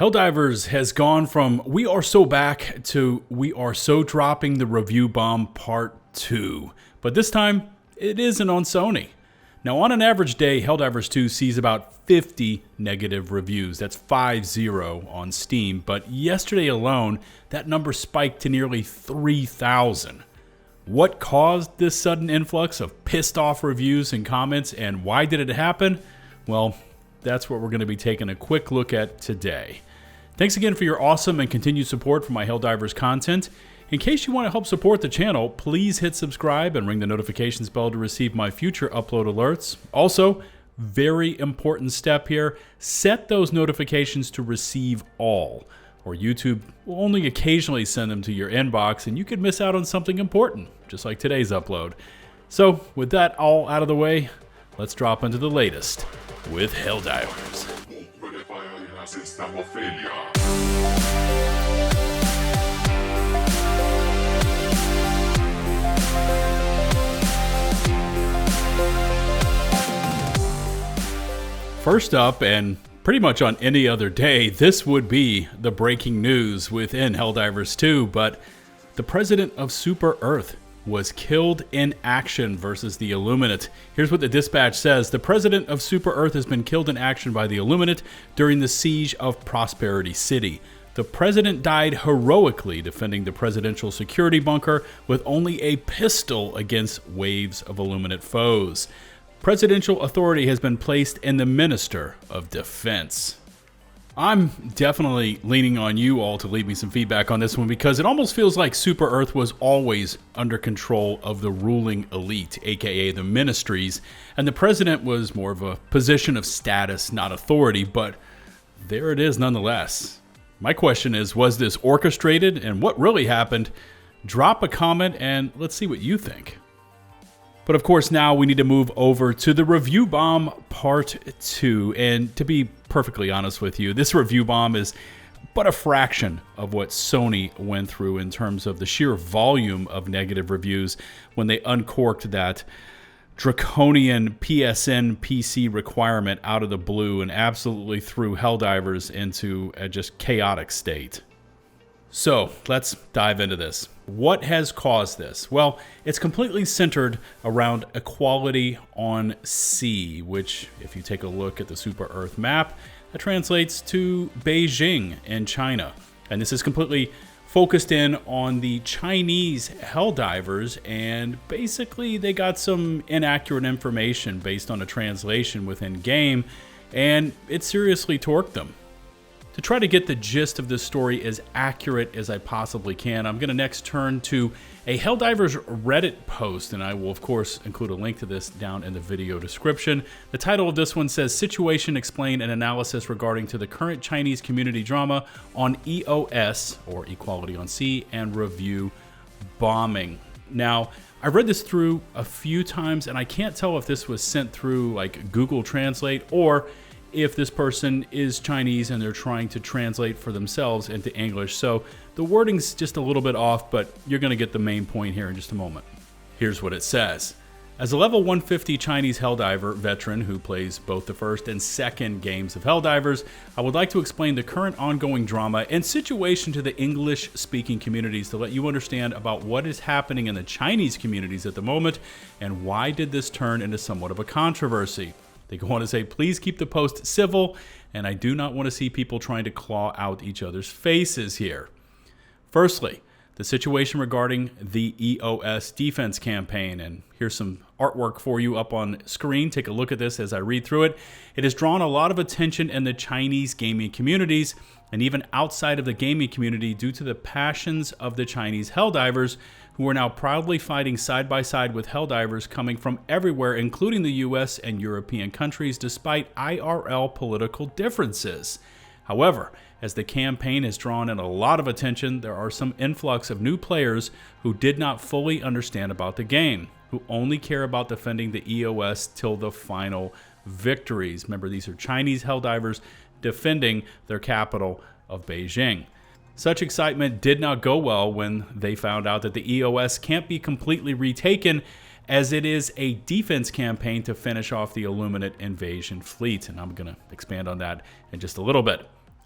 Helldivers has gone from we are so back to we are so dropping the review bomb part 2. But this time, it isn't on Sony. Now, on an average day, Helldivers 2 sees about 50 negative reviews. That's 50 on Steam. But yesterday alone, that number spiked to nearly 3,000. What caused this sudden influx of pissed off reviews and comments, and why did it happen? Well, that's what we're going to be taking a quick look at today. Thanks again for your awesome and continued support for my Helldivers content. In case you want to help support the channel, please hit subscribe and ring the notifications bell to receive my future upload alerts. Also, very important step here, set those notifications to receive all, or YouTube will only occasionally send them to your inbox and you could miss out on something important, just like today's upload. So, with that all out of the way, let's drop into the latest with Helldivers. First up, and pretty much on any other day, this would be the breaking news within Helldivers 2, but the president of Super Earth was killed in action versus the Illuminate. Here's what the dispatch says. The president of Super Earth has been killed in action by the Illuminate during the siege of Prosperity City. The president died heroically defending the presidential security bunker with only a pistol against waves of Illuminate foes. Presidential authority has been placed in the Minister of Defense. I'm definitely leaning on you all to leave me some feedback on this one because it almost feels like Super Earth was always under control of the ruling elite, aka the ministries, and the president was more of a position of status, not authority, but there it is nonetheless. My question is, was this orchestrated and what really happened? Drop a comment and let's see what you think. But of course, now we need to move over to the review bomb part 2. And to be perfectly honest with you, this review bomb is but a fraction of what Sony went through in terms of the sheer volume of negative reviews when they uncorked that draconian PSN PC requirement out of the blue and absolutely threw Helldivers into a just chaotic state. So let's dive into this. What has caused this? Well, it's completely centered around equality on sea, which if you take a look at the Super Earth map, that translates to Beijing in China. And this is completely focused in on the Chinese Helldivers, and basically they got some inaccurate information based on a translation within game, and it seriously torqued them. To try to get the gist of this story as accurate as I possibly can, I'm going to next turn to a Helldivers Reddit post, and I will of course include a link to this down in the video description. The title of this one says, Situation Explained and Analysis Regarding to the Current Chinese Community Drama on EOS, or Equality on Sea, and Review Bombing. Now, I read this through a few times, and I can't tell if this was sent through like Google Translate or if this person is Chinese and they're trying to translate for themselves into English. So the wording's just a little bit off, but you're going to get the main point here in just a moment. Here's what it says. As a level 150 Chinese Helldiver veteran who plays both the first and second games of Helldivers, I would like to explain the current ongoing drama and situation to the English-speaking communities to let you understand about what is happening in the Chinese communities at the moment and why did this turn into somewhat of a controversy. They go on to say, please keep the post civil, and I do not want to see people trying to claw out each other's faces here. Firstly, the situation regarding the EOS defense campaign, and here's some artwork for you up on screen. Take a look at this as I read through it. It has drawn a lot of attention in the Chinese gaming communities, and even outside of the gaming community due to the passions of the Chinese Helldivers, who are now proudly fighting side by side with Helldivers coming from everywhere, including the US and European countries, despite IRL political differences. However, as the campaign has drawn in a lot of attention, there are some influx of new players who did not fully understand about the game, who only care about defending the EOS till the final victories. Remember, these are Chinese Helldivers defending their capital of Beijing. Such excitement did not go well when they found out that the EOS can't be completely retaken, as it is a defense campaign to finish off the Illuminate invasion fleet, and I'm going to expand on that in just a little bit.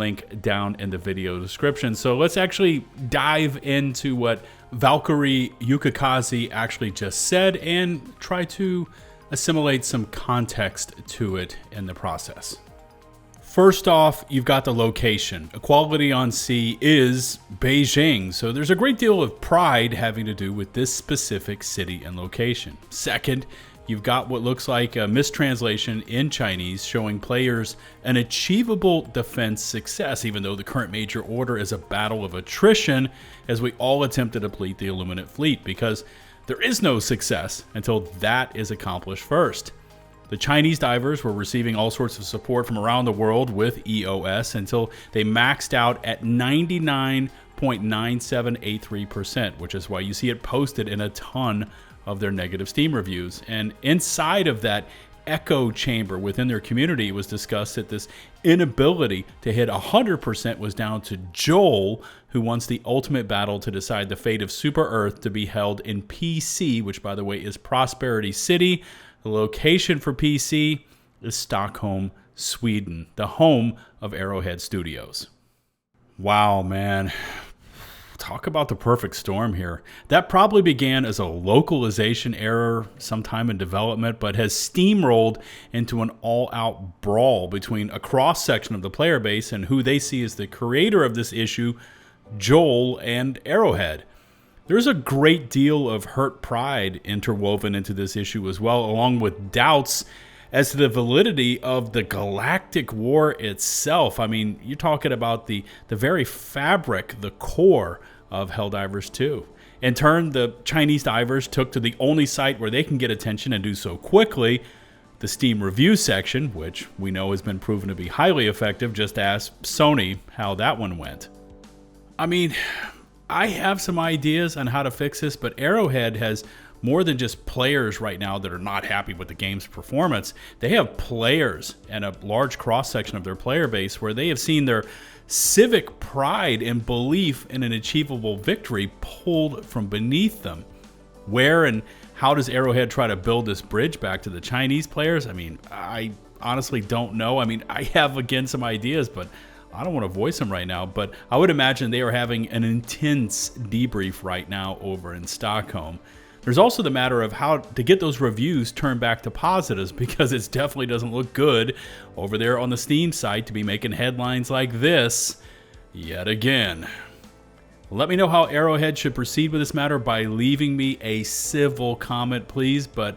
link down in the video description. So let's actually dive into what 𝗙𝗿𝗂𝗂𝗂𝗂𝗂 actually just said and try to assimilate some context to it in the process. First off, you've got the location. Equality on sea is Beijing, so there's a great deal of pride having to do with this specific city and location. Second, you've got what looks like a mistranslation in Chinese showing players an achievable defense success, even though the current major order is a battle of attrition as we all attempt to deplete the Illuminate fleet, because there is no success until that is accomplished first. The Chinese divers were receiving all sorts of support from around the world with EOS until they maxed out at 99.9783%, which is why you see it posted in a ton of their negative Steam reviews. And inside of that echo chamber within their community, it was discussed that this inability to hit 100% was down to Joel, who wants the ultimate battle to decide the fate of Super Earth to be held in 𝗙𝗁, which by the way is Prosperity City. The location for 𝗙𝗁 is Stockholm, Sweden, the home of Arrowhead Studios. Wow, man. Talk about the perfect storm here. That probably began as a localization error sometime in development, but has steamrolled into an all-out brawl between a cross-section of the player base and who they see as the creator of this issue, Joel and Arrowhead. There's a great deal of hurt pride interwoven into this issue as well, along with doubts as to the validity of the galactic war itself. I mean, you're talking about the very fabric, the core of Helldivers 2. In turn, the Chinese divers took to the only site where they can get attention and do so quickly, the Steam review section, which we know has been proven to be highly effective. Just ask Sony how that one went. I mean, I have some ideas on how to fix this, but Arrowhead has more than just players right now that are not happy with the game's performance. They have players and a large cross-section of their player base where they have seen their civic pride and belief in an achievable victory pulled from beneath them. Where and how does Arrowhead try to build this bridge back to the Chinese players? I mean, I honestly don't know. I mean, I have, again, some ideas, but I don't want to voice them right now. But I would imagine they are having an intense debrief right now over in Stockholm. There's also the matter of how to get those reviews turned back to positives, because it definitely doesn't look good over there on the Steam site to be making headlines like this yet again. Let me know how Arrowhead should proceed with this matter by leaving me a civil comment, please, but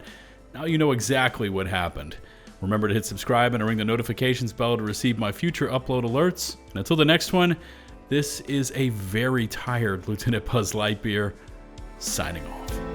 now you know exactly what happened. Remember to hit subscribe and ring the notifications bell to receive my future upload alerts. And until the next one, this is a very tired Lieutenant 𝗏𝗁𝗍𝗓 signing off.